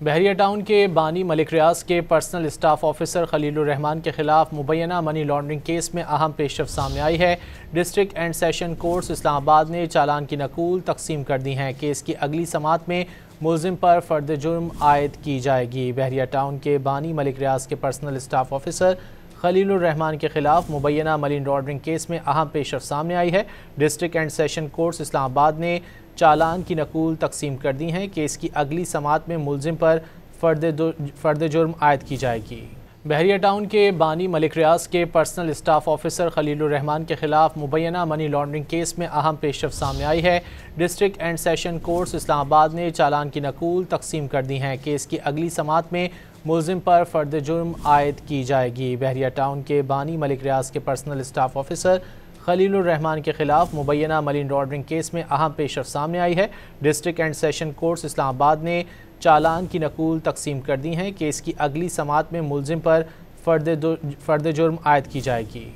بحریہ ٹاؤن کے بانی ملک ریاض کے پرسنل اسٹاف آفیسر خلیل الرحمان کے خلاف مبینہ منی لانڈرنگ کیس میں اہم پیش رفت سامنے آئی ہے۔ ڈسٹرکٹ اینڈ سیشن کورٹس اسلام آباد نے چالان کی نقول تقسیم کر دی ہیں۔ کیس کی اگلی سماعت میں ملزم پر فرد جرم عائد کی جائے گی۔ بحریہ ٹاؤن کے بانی ملک ریاض کے پرسنل اسٹاف آفیسر خلیل الرحمان کے خلاف مبینہ منی لانڈرنگ کیس میں اہم پیش رفت سامنے آئی ہے۔ ڈسٹرکٹ اینڈ سیشن کورٹس اسلام آباد نے چالان کی نقول تقسیم کر دی ہیں۔ کیس کی اگلی سماعت میں ملزم پر فرد جرم عائد کی جائے گی۔ بحریہ ٹاؤن کے بانی ملک ریاض کے پرسنل اسٹاف آفیسر خلیل الرحمان کے خلاف مبینہ منی لانڈرنگ کیس میں اہم پیش رفت سامنے آئی ہے۔ ڈسٹرکٹ اینڈ سیشن کورٹس اسلام آباد نے چالان کی نقول تقسیم کر دی ہیں۔ کیس کی اگلی سماعت میں ملزم پر فرد جرم عائد کی جائے گی۔ بحریہ ٹاؤن کے بانی ملک ریاض کے پرسنل اسٹاف آفیسر خلیل الرحمان کے خلاف مبینہ منی لانڈرنگ کیس میں اہم پیش رفت سامنے آئی ہے۔ ڈسٹرکٹ اینڈ سیشن کورٹس اسلام آباد نے چالان کی نقول تقسیم کر دی ہیں۔ کیس کی اگلی سماعت میں ملزم پر فرد جرم عائد کی جائے گی۔